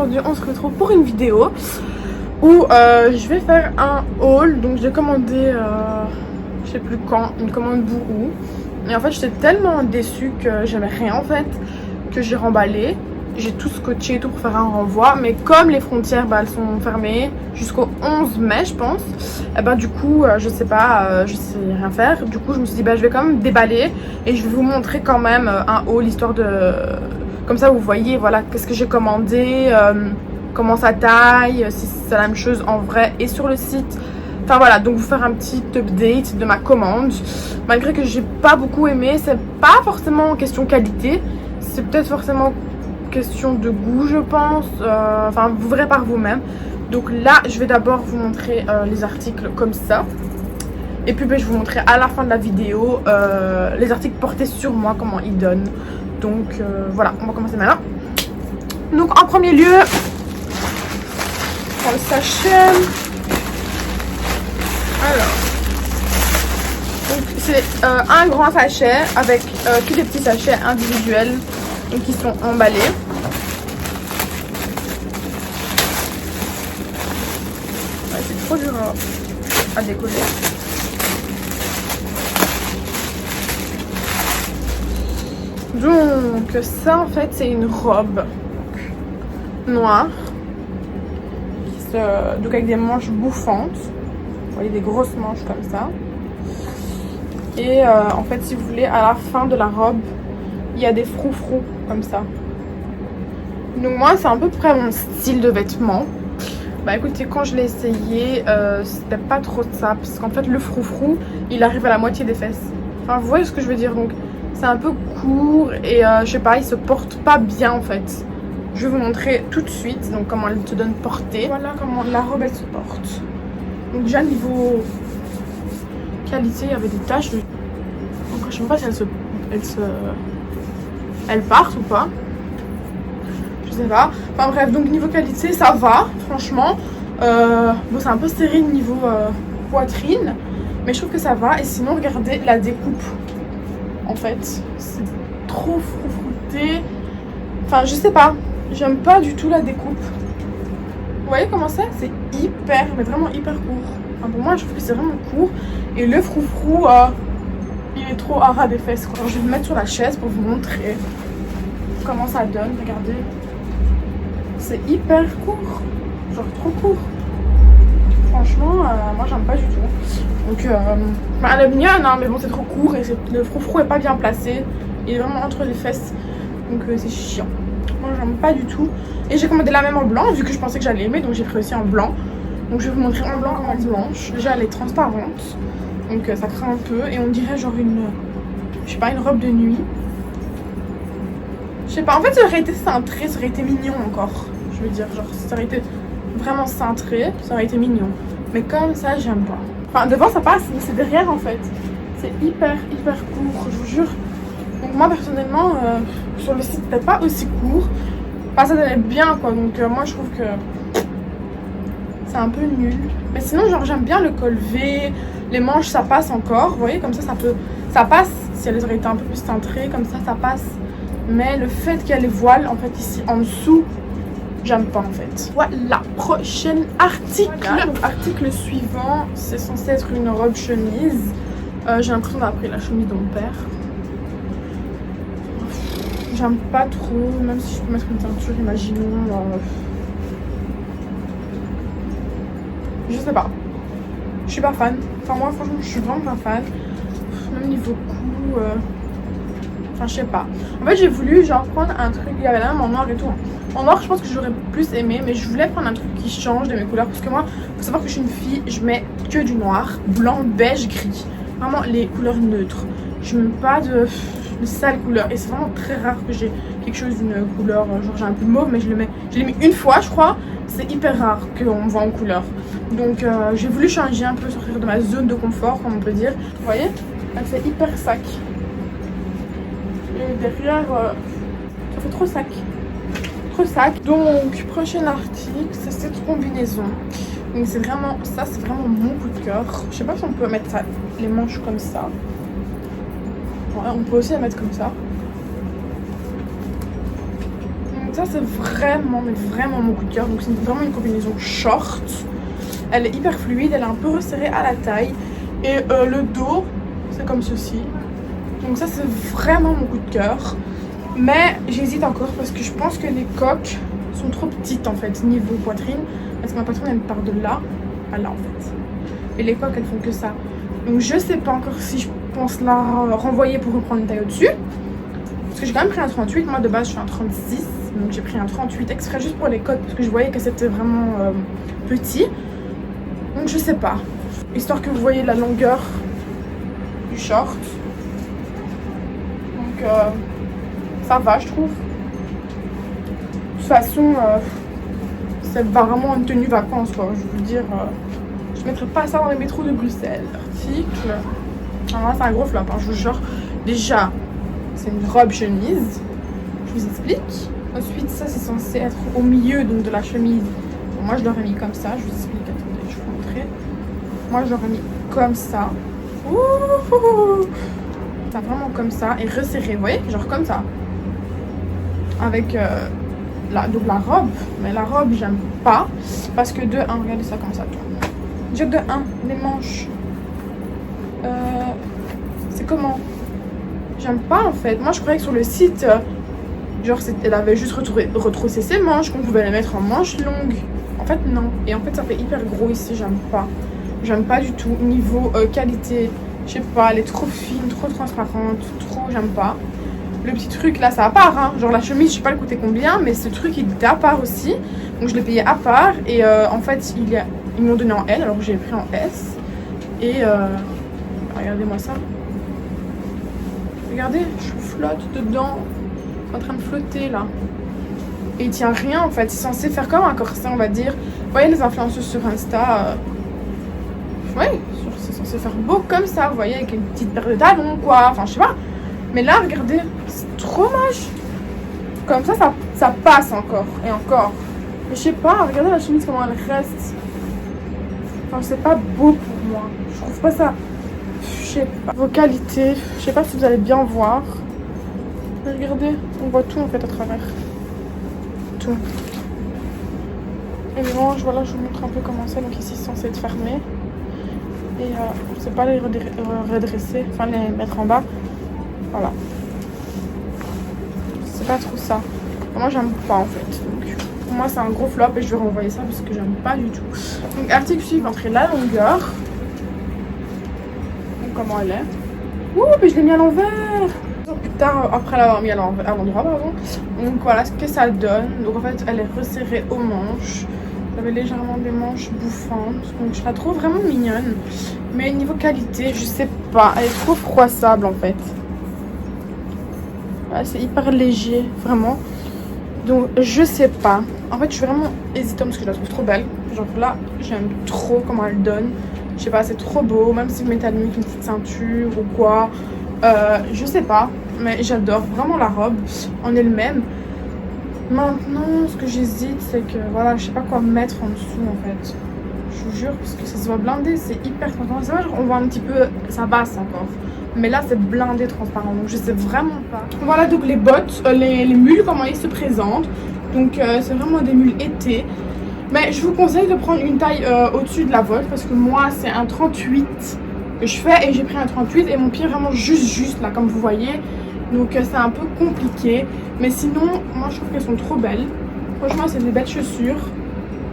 aujourd'hui on se retrouve pour une vidéo où je vais faire un haul. Donc j'ai commandé, je sais plus quand, une commande Bourou. Et en fait j'étais tellement déçue que j'aimais rien en fait, que j'ai remballé. J'ai tout scotché et tout pour faire un renvoi, mais comme les frontières elles sont fermées jusqu'au 11 mai je pense, et du coup je sais pas, je sais rien faire. Du coup je me suis dit je vais quand même déballer et je vais vous montrer quand même un haul, histoire de, comme ça vous voyez voilà qu'est-ce que j'ai commandé, comment ça taille, si c'est la même chose en vrai et sur le site. Enfin voilà, donc vous faire un petit update de ma commande. Malgré que j'ai pas beaucoup aimé, c'est pas forcément question qualité, c'est peut-être forcément question de goût je pense, enfin vous verrez par vous-même. Donc là je vais d'abord vous montrer les articles comme ça, et puis je vais vous montrer à la fin de la vidéo les articles portés sur moi, comment ils donnent. Donc voilà, on va commencer maintenant. Donc en premier lieu, dans le sachet, alors c'est un grand sachet avec tous les petits sachets individuels et qui sont emballés. Ouais, c'est trop dur à décoller. Donc ça en fait c'est une robe noire donc avec des manches bouffantes. Vous voyez, des grosses manches comme ça. Et en fait si vous voulez, à la fin de la robe il y a des froufrous comme ça. Donc moi c'est à peu près mon style de vêtements. Écoutez, quand je l'ai essayé c'était pas trop ça, parce qu'en fait le froufrou il arrive à la moitié des fesses. Enfin vous voyez ce que je veux dire. Donc c'est un peu court et je sais pas, il se porte pas bien en fait. Je vais vous montrer tout de suite donc comment elle se donne portée. Voilà comment la robe elle se porte. Donc déjà niveau qualité il y avait des taches. Donc je sais pas si elles partent ou pas. Je sais pas. Enfin bref, donc niveau qualité ça va franchement. Bon c'est un peu serré niveau poitrine, mais je trouve que ça va. Et sinon regardez la découpe. En fait c'est trop froufrouté. Enfin je sais pas, j'aime pas du tout la découpe. Vous voyez comment c'est? C'est hyper, mais vraiment hyper court. Enfin, pour moi je trouve que c'est vraiment court. Et le froufrou il est trop à ras des fesses quoi. Alors, je vais me mettre sur la chaise pour vous montrer comment ça donne. Regardez, c'est hyper court, genre trop court. Franchement moi j'aime pas du tout. Donc elle est mignonne hein, mais bon c'est trop court et le froufrou est pas bien placé. Il est vraiment entre les fesses, donc c'est chiant. Moi j'aime pas du tout. Et j'ai commandé la même en blanc vu que je pensais que j'allais aimer, donc j'ai pris aussi en blanc. Donc je vais vous montrer en blanc comment elle est blanche. Déjà elle est transparente, donc ça craint un peu et on dirait genre une, je sais pas, une robe de nuit. Je sais pas, en fait ça aurait été cintré, ça aurait été mignon encore. Je veux dire, genre ça aurait été vraiment cintré, ça aurait été mignon. Mais comme ça j'aime pas. Enfin devant ça passe, mais c'est derrière en fait. C'est hyper court, je vous jure. Donc moi personnellement sur le site c'était pas aussi court. Enfin ça donnait bien quoi, donc moi je trouve que c'est un peu nul. Mais sinon genre j'aime bien le col V, les manches ça passe encore. Vous voyez comme ça ça passe. Si elles auraient été un peu plus cintrées comme ça passe. Mais le fait qu'il y a les voiles en fait ici en dessous, j'aime pas en fait. Voilà, prochain article. Voilà, donc article suivant, c'est censé être une robe chemise. J'ai l'impression d'avoir pris la chemise de mon père. J'aime pas trop, même si je peux mettre une teinture, imaginons. Je sais pas. Je suis pas fan. Enfin moi franchement je suis vraiment pas fan. Même niveau cou. Enfin je sais pas. En fait j'ai voulu genre prendre un truc. Il y avait la même en noir et tout. En noir je pense que j'aurais plus aimé, mais je voulais prendre un truc qui change de mes couleurs. Parce que moi, faut savoir que je suis une fille, je mets que du noir, blanc, beige, gris. Vraiment les couleurs neutres. Je mets pas de sales couleurs. Et c'est vraiment très rare que j'ai quelque chose d'une couleur. Genre j'ai un peu mauve, mais je l'ai mis une fois je crois. C'est hyper rare qu'on me voit en couleur. Donc j'ai voulu changer un peu, sortir de ma zone de confort comme on peut dire. Vous voyez, elle fait hyper sac. Et derrière ça fait trop sac. Donc prochain article c'est cette combinaison. Donc c'est vraiment ça, c'est vraiment mon coup de cœur. Je sais pas si on peut mettre ça, les manches comme ça. Ouais, on peut aussi la mettre comme ça. Donc ça c'est vraiment, mais vraiment mon coup de cœur. Donc c'est vraiment une combinaison short. Elle est hyper fluide, elle est un peu resserrée à la taille. Et le dos, c'est comme ceci. Donc ça c'est vraiment mon coup de cœur. Mais j'hésite encore parce que je pense que les coques sont trop petites en fait, niveau poitrine. Parce que ma poitrine elle part de là à là en fait. Et les coques elles font que ça. Donc je sais pas encore si je pense la renvoyer pour reprendre une taille au-dessus. Parce que j'ai quand même pris un 38, moi de base je suis un 36. Donc j'ai pris un 38 exprès juste pour les coques parce que je voyais que c'était vraiment petit. Donc je sais pas. Histoire que vous voyez la longueur du short. Donc ça va je trouve. De toute façon c'est vraiment une tenue vacances quoi. Je veux dire je mettrai pas ça dans les métros de Bruxelles. Article. Alors là c'est un gros flop hein, je vous jure. Déjà c'est une robe chemise. Je vous explique. Ensuite ça c'est censé être au milieu donc de la chemise. Bon, moi je l'aurais mis comme ça. Je vous explique. Attendez je vais vous montrer. Moi je l'aurais mis comme ça. Ouh, ça vraiment comme ça et resserré. Vous voyez genre comme ça. Avec donc la robe. Mais la robe j'aime pas. Parce que de 1 regardez ça comme ça. Déjà de 1 les manches. C'est comment? J'aime pas en fait. Moi je croyais que sur le site genre elle avait juste retroussé ses manches, qu'on pouvait les mettre en manches longues. En fait non. Et en fait ça fait hyper gros ici, j'aime pas. J'aime pas du tout. Niveau qualité, je sais pas, elle est trop fine, trop transparente, trop j'aime pas. Le petit truc là ça à part hein. Genre la chemise je sais pas le coûtait combien, mais ce truc il était à part aussi. Donc je l'ai payé à part et en fait ils m'ont donné en L alors que j'ai pris en S. Et regardez-moi ça. Regardez, je flotte dedans. En train de flotter là. Et il tient rien en fait. C'est censé faire comme un corset on va dire. Vous voyez les influenceuses sur Insta. Ouais, c'est censé faire beau comme ça. Vous voyez avec une petite paire de talons quoi. Enfin je sais pas. Mais là regardez. C'est trop moche. Comme ça passe encore. Et encore. Mais je sais pas. Regardez la chemise comment elle reste. Enfin c'est pas beau pour moi. Je trouve pas ça. Je sais pas. Vos qualités. Je sais pas si vous allez bien voir. Regardez, on voit tout en fait à travers. Tout. Et les manches, voilà, je vous montre un peu comment c'est. Donc ici, c'est censé être fermé. Et je sais pas les redresser, enfin les mettre en bas. Voilà. C'est pas trop ça. Moi, j'aime pas en fait. Donc, pour moi, c'est un gros flop et je vais renvoyer ça parce que j'aime pas du tout. Donc, article suivant, la longueur. Donc, comment elle est. Ouh, mais je l'ai mis à l'envers. Plus tard après l'avoir mis à l'endroit pardon. Donc voilà ce que ça donne. Donc en fait elle est resserrée aux manches. Vous avez légèrement des manches bouffantes. Donc je la trouve vraiment mignonne. Mais niveau qualité je sais pas. Elle est trop froissable en fait. Voilà, c'est hyper léger vraiment. Donc je sais pas. En fait je suis vraiment hésitante parce que je la trouve trop belle. Genre là j'aime trop comment elle donne. Je sais pas c'est trop beau. Même si vous mettez à la limite une petite ceinture ou quoi. Je sais pas, mais j'adore vraiment la robe en elle-même. Maintenant, ce que j'hésite, c'est que voilà, je sais pas quoi mettre en dessous en fait. Je vous jure, parce que ça se voit blindé, c'est hyper transparent. C'est vrai, on voit un petit peu sa basse encore, mais là c'est blindé transparent, donc je sais vraiment pas. Voilà donc les bottes, les mules, comment ils se présentent. Donc c'est vraiment des mules été. Mais je vous conseille de prendre une taille au-dessus de la vôtre parce que moi c'est un 38. Que je fais et j'ai pris un 38 et mon pied est vraiment juste là comme vous voyez, donc c'est un peu compliqué, mais sinon moi je trouve qu'elles sont trop belles. Franchement c'est des belles chaussures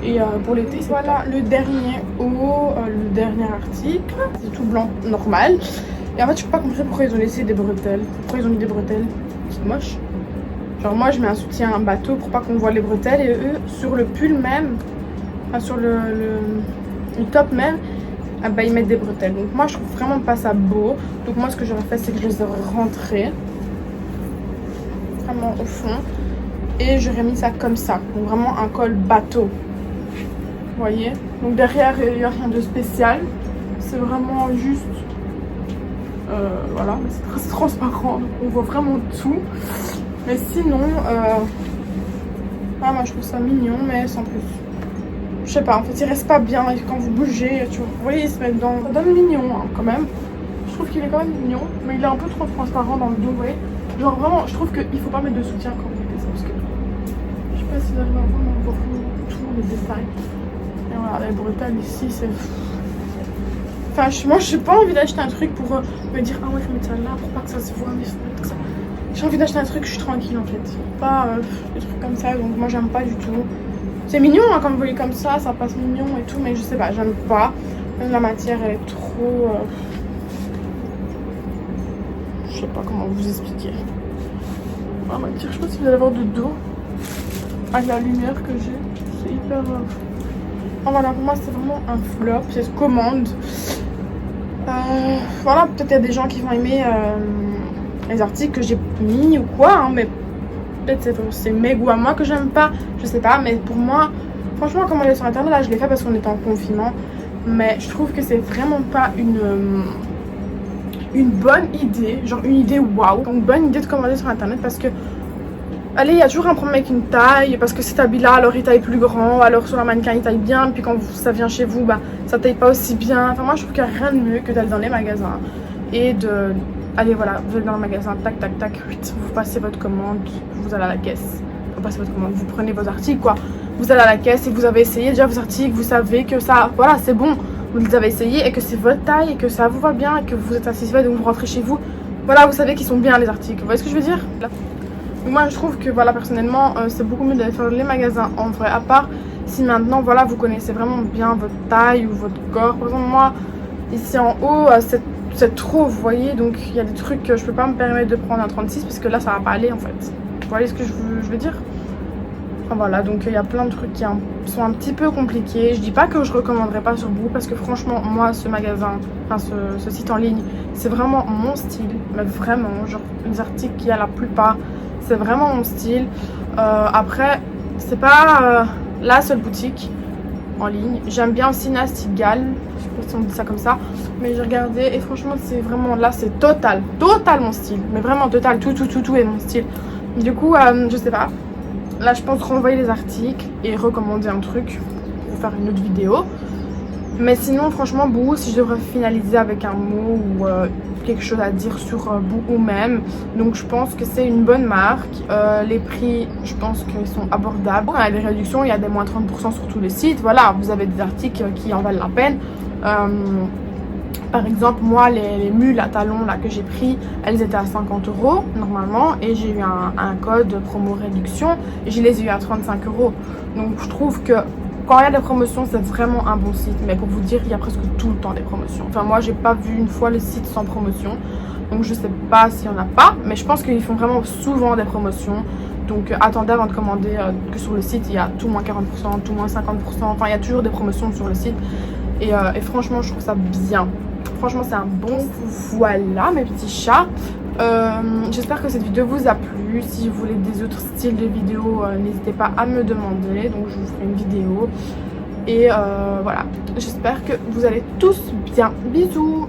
et pour l'été voilà le dernier haut, le dernier article, c'est tout blanc normal et en fait je peux pas comprendre pourquoi ils ont laissé des bretelles, pourquoi ils ont mis des bretelles, c'est moche. Genre moi je mets un soutien à un bateau pour pas qu'on voit les bretelles et eux sur le pull même, enfin sur le top même, ah bah ils mettent des bretelles. Donc moi je trouve vraiment pas ça beau. Donc moi ce que j'aurais fait c'est que je les aurais rentrées vraiment au fond et j'aurais mis ça comme ça. Donc vraiment un col bateau. Vous voyez. Donc derrière il n'y a rien de spécial. C'est vraiment juste voilà, c'est très transparent. Donc on voit vraiment tout. Mais sinon ah, moi je trouve ça mignon mais sans plus. Je sais pas, en fait il reste pas bien et quand vous bougez, vous voyez il se met dedans. Ça donne mignon hein, quand même. Je trouve qu'il est quand même mignon, mais il est un peu trop transparent dans le dos, vous voyez. Genre vraiment, je trouve qu'il faut pas mettre de soutien quand vous mettez ça parce que sais pas si vous arrivez à voir tous les détails. Et voilà, les bretelles ici, c'est... Enfin, moi, j'ai pas envie d'acheter un truc pour me dire, ah ouais, faut mettre ça là pour pas que ça se voit, mais faut mettre ça. J'ai envie d'acheter un truc, je suis tranquille en fait. Pas des trucs comme ça, donc moi, j'aime pas du tout. C'est mignon, hein, quand vous voyez comme ça passe mignon et tout, mais je sais pas, j'aime pas. Même la matière, elle est trop... Je sais pas comment vous expliquer. La matière, je sais pas si vous allez voir de dos. Avec la lumière que j'ai, c'est hyper... Enfin, voilà, pour moi, c'est vraiment un flop, cette commande. Voilà, peut-être il y a des gens qui vont aimer les articles que j'ai mis ou quoi, hein, mais peut-être c'est mes goûts à moi que j'aime pas, je sais pas, mais pour moi, franchement, commander sur internet, là je l'ai fait parce qu'on était en confinement, mais je trouve que c'est vraiment pas une bonne idée, genre une idée waouh, une bonne idée de commander sur internet parce que, allez, il y a toujours un problème avec une taille, parce que cet habit-là, alors il taille plus grand, alors sur la mannequin il taille bien, puis quand ça vient chez vous, bah ça taille pas aussi bien. Enfin, moi je trouve qu'il n'y a rien de mieux que d'aller dans les magasins et de. Allez, voilà, vous allez dans le magasin, tac, tac, tac, vous passez votre commande, vous allez à la caisse. Vous passez votre commande, vous prenez vos articles, quoi. Vous allez à la caisse et vous avez essayé déjà vos articles, vous savez que ça, voilà, c'est bon. Vous les avez essayés et que c'est votre taille et que ça vous va bien et que vous êtes satisfait, donc vous rentrez chez vous. Voilà, vous savez qu'ils sont bien les articles. Vous voyez ce que je veux dire là. Moi, je trouve que, voilà, personnellement, c'est beaucoup mieux d'aller faire les magasins en vrai. À part si maintenant, voilà, vous connaissez vraiment bien votre taille ou votre corps. Par exemple, moi, ici en haut, c'est trop, vous voyez, donc il y a des trucs que je peux pas me permettre de prendre un 36 parce que là ça va pas aller en fait. Vous voyez ce que je veux dire? Enfin voilà, donc il y a plein de trucs qui sont un petit peu compliqués. Je dis pas que je recommanderais pas sur Boo parce que franchement, moi ce magasin, enfin ce site en ligne, c'est vraiment mon style, mais vraiment, genre les articles qu'il y a la plupart, c'est vraiment mon style. Après, c'est pas la seule boutique en ligne. J'aime bien aussi Nastigal, je sais pas si on dit ça comme ça, mais j'ai regardé et franchement c'est vraiment là, c'est total mon style, mais vraiment total, tout est mon style. Du coup, je sais pas, là je pense renvoyer les articles et recommander un truc pour faire une autre vidéo. Mais sinon, franchement, Boo, si je devrais finaliser avec un mot ou quelque chose à dire sur Boo ou même, donc je pense que c'est une bonne marque. Les prix, je pense qu'ils sont abordables. Il y a des réductions, il y a des moins 30% sur tous les sites. Voilà, vous avez des articles qui en valent la peine. Par exemple, moi, les mules à talons là, que j'ai pris, elles étaient à 50 € normalement. Et j'ai eu un code promo réduction et je les ai eu à 35 €. Donc je trouve que quand il y a des promotions, c'est vraiment un bon site. Mais pour vous dire, il y a presque tout le temps des promotions. Enfin, moi, j'ai pas vu une fois le site sans promotion. Donc, je sais pas s'il y en a pas. Mais je pense qu'ils font vraiment souvent des promotions. Donc, attendez avant de commander que sur le site, il y a tout moins 40%, tout moins 50%. Enfin, il y a toujours des promotions sur le site. Et franchement, je trouve ça bien. Franchement, c'est un bon... Voilà, mes petits chats. J'espère que cette vidéo vous a plu. Si vous voulez des autres styles de vidéos, n'hésitez pas à me demander. Donc je vous ferai une vidéo. Et voilà, j'espère que vous allez tous bien. Bisous.